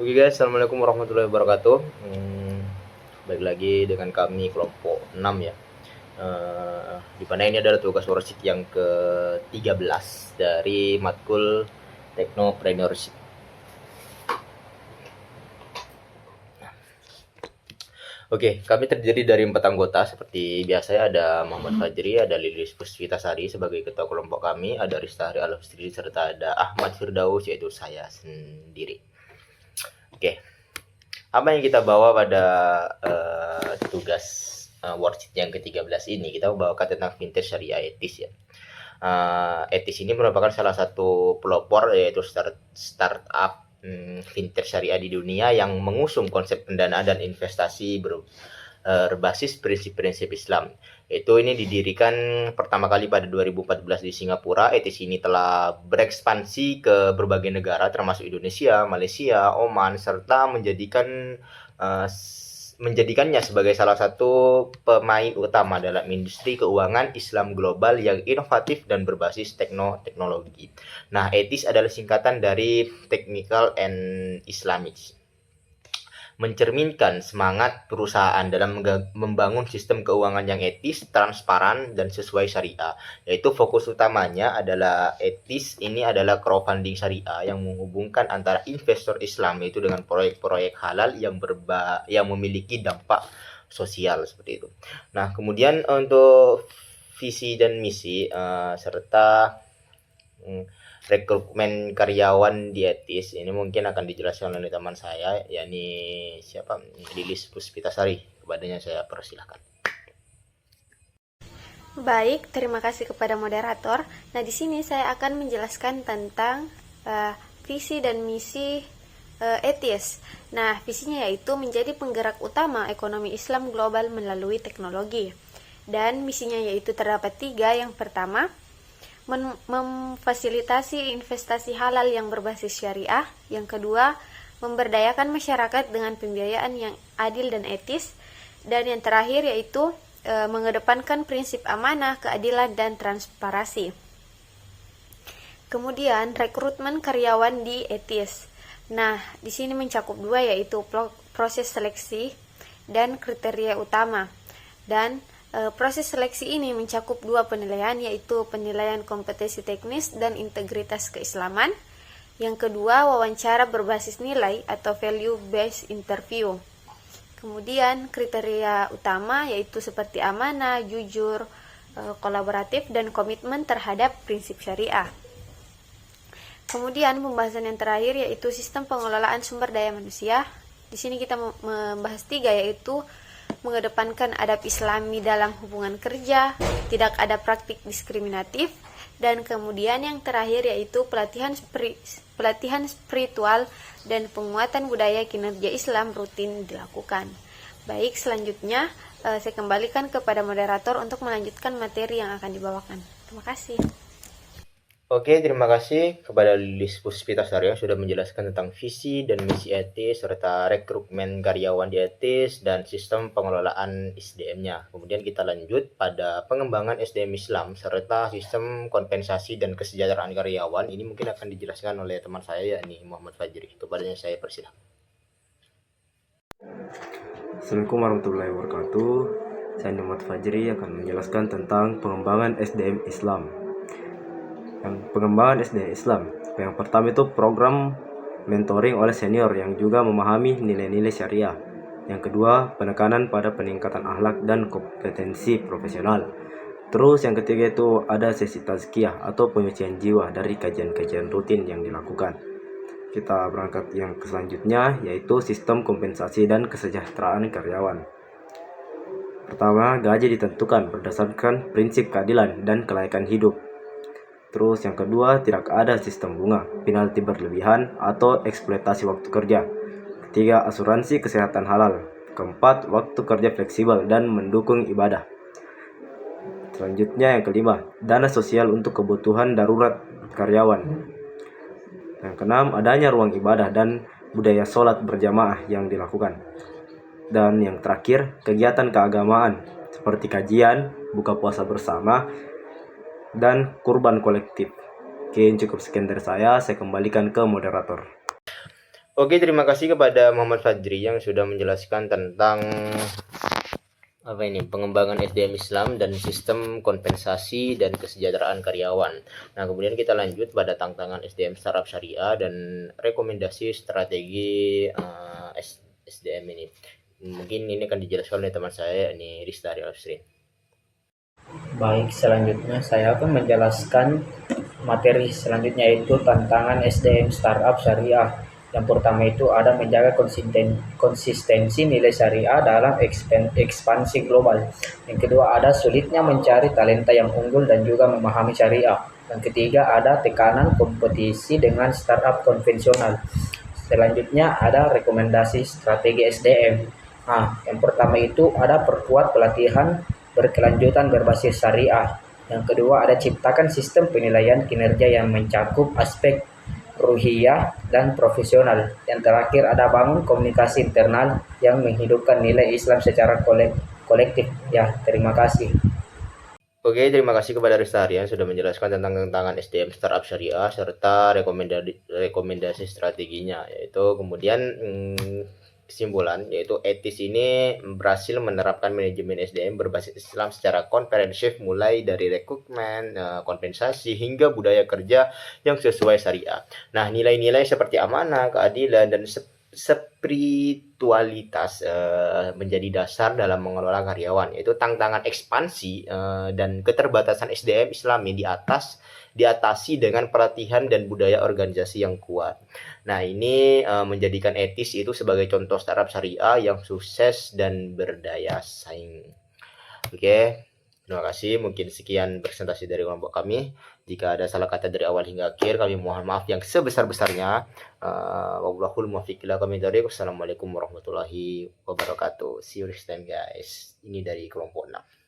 Oke guys, assalamualaikum warahmatullahi wabarakatuh. Balik lagi dengan kami kelompok 6 ya. Di mana ini adalah tugas worksheet yang ke-13 dari matkul Technopreneurship. Oke, kami terdiri dari 4 anggota seperti biasa. Ada Muhammad Fajri, ada Lilis Puspitasari sebagai ketua kelompok kami, ada Ristahari Al-Husri, serta ada Ahmad Firdaus, yaitu saya sendiri. Oke, apa yang kita bawa pada tugas worksheet yang ke-13 ini? Kita membawakan tentang vintage syariah etis ya. Etis ini merupakan salah satu pelopor, yaitu startup vintage syariah di dunia yang mengusung konsep pendanaan dan investasi berbasis prinsip-prinsip Islam. Itu ini didirikan pertama kali pada 2014 di Singapura. Etis ini telah berekspansi ke berbagai negara termasuk Indonesia, Malaysia, Oman, serta menjadikannya sebagai salah satu pemain utama dalam industri keuangan Islam global yang inovatif dan berbasis teknologi. Nah, etis adalah singkatan dari Technical and Islamic, mencerminkan semangat perusahaan dalam membangun sistem keuangan yang etis, transparan, dan sesuai syariah. Yaitu fokus utamanya adalah etis ini adalah crowdfunding syariah yang menghubungkan antara investor Islam itu dengan proyek-proyek halal yang memiliki dampak sosial seperti itu. Nah, kemudian untuk visi dan misi serta rekrutmen karyawan dietis ini mungkin akan dijelaskan oleh teman saya, yakni siapa, Lilis Puspitasari. Kepadanya saya persilahkan. Baik, terima kasih kepada moderator. Nah, di sini saya akan menjelaskan tentang visi dan misi etis. Nah, visinya yaitu menjadi penggerak utama ekonomi Islam global melalui teknologi. Dan misinya yaitu terdapat 3. Yang pertama, memfasilitasi investasi halal yang berbasis syariah. Yang kedua, memberdayakan masyarakat dengan pembiayaan yang adil dan etis. Dan yang terakhir yaitu mengedepankan prinsip amanah, keadilan, dan transparansi. Kemudian, rekrutmen karyawan di etis. Nah, di sini mencakup 2, yaitu proses seleksi dan kriteria utama. Dan proses seleksi ini mencakup 2 penilaian, yaitu penilaian kompetensi teknis dan integritas keislaman. Yang kedua, wawancara berbasis nilai atau value-based interview. Kemudian kriteria utama yaitu seperti amanah, jujur, kolaboratif, dan komitmen terhadap prinsip syariah. Kemudian pembahasan yang terakhir yaitu sistem pengelolaan sumber daya manusia. Di sini kita membahas 3, yaitu mengedepankan adab Islami dalam hubungan kerja, tidak ada praktik diskriminatif, dan kemudian yang terakhir yaitu pelatihan spiritual dan penguatan budaya kinerja Islam rutin dilakukan. Baik, selanjutnya saya kembalikan kepada moderator untuk melanjutkan materi yang akan dibawakan. Terima kasih. Oke, terima kasih kepada Lilis Puspitasari yang sudah menjelaskan tentang visi dan misi etis serta rekrutmen karyawan di etis dan sistem pengelolaan SDM-nya. Kemudian kita lanjut pada pengembangan SDM Islam serta sistem kompensasi dan kesejahteraan karyawan. Ini mungkin akan dijelaskan oleh teman saya, yakni Muhammad Fajri. Kepadanya saya persilahkan. Assalamualaikum warahmatullahi wabarakatuh. Saya Muhammad Fajri akan menjelaskan tentang pengembangan SDM Islam. Pengembangan SDM Islam. Yang pertama itu program mentoring oleh senior yang juga memahami nilai-nilai syariah. Yang kedua, penekanan pada peningkatan akhlak dan kompetensi profesional. Terus yang ketiga itu ada sesi tazkiyah atau penyucian jiwa dari kajian-kajian rutin yang dilakukan. Kita berangkat yang selanjutnya, yaitu sistem kompensasi dan kesejahteraan karyawan. Pertama, gaji ditentukan berdasarkan prinsip keadilan dan kelayakan hidup. Terus yang kedua, tidak ada sistem bunga, penalti berlebihan, atau eksploitasi waktu kerja. Ketiga, asuransi kesehatan halal. Keempat, waktu kerja fleksibel dan mendukung ibadah. Selanjutnya yang kelima, dana sosial untuk kebutuhan darurat karyawan. Yang keenam, adanya ruang ibadah dan budaya sholat berjamaah yang dilakukan. Dan yang terakhir, kegiatan keagamaan seperti kajian, buka puasa bersama, dan kurban kolektif. Oke, cukup sekian dari saya kembalikan ke moderator. Oke, terima kasih kepada Muhammad Fajri yang sudah menjelaskan tentang pengembangan SDM Islam dan sistem kompensasi dan kesejahteraan karyawan. Nah, kemudian kita lanjut pada tantangan SDM Startup Syariah dan rekomendasi strategi SDM ini. Mungkin ini akan dijelaskan oleh teman saya, ini Rista Al-Husri. Baik, selanjutnya saya akan menjelaskan materi selanjutnya, yaitu tantangan SDM Startup Syariah. Yang pertama itu ada menjaga konsistensi nilai syariah dalam ekspansi global. Yang kedua ada sulitnya mencari talenta yang unggul dan juga memahami syariah. Yang ketiga ada tekanan kompetisi dengan startup konvensional. Selanjutnya ada rekomendasi strategi SDM. Nah, yang pertama itu ada perkuat pelatihan berkelanjutan berbasis syariah. Yang kedua ada ciptakan sistem penilaian kinerja yang mencakup aspek ruhiyah dan profesional. Yang terakhir ada bangun komunikasi internal yang menghidupkan nilai Islam secara kolektif. Ya, terima kasih. Oke, terima kasih kepada Rista yang sudah menjelaskan tentang tantangan SDM Startup Syariah serta rekomendasi strateginya, yaitu kemudian kesimpulan yaitu etis ini berhasil menerapkan manajemen SDM berbasis Islam secara komprehensif mulai dari rekrutmen, kompensasi hingga budaya kerja yang sesuai syariah. Nah, nilai-nilai seperti amanah, keadilan dan spiritualitas menjadi dasar dalam mengelola karyawan, yaitu tantangan ekspansi dan keterbatasan SDM Islami diatasi dengan pelatihan dan budaya organisasi yang kuat. Nah, ini menjadikan etis itu sebagai contoh startup syariah yang sukses dan berdaya saing. Oke, terima kasih. Mungkin sekian presentasi dari kelompok kami. Jika ada salah kata dari awal hingga akhir, kami mohon maaf yang sebesar-besarnya. Wallahul muwaffiq ila aqwamit thoriq. Wassalamualaikum warahmatullahi wabarakatuh. See you next time, guys. Ini dari kelompok 6.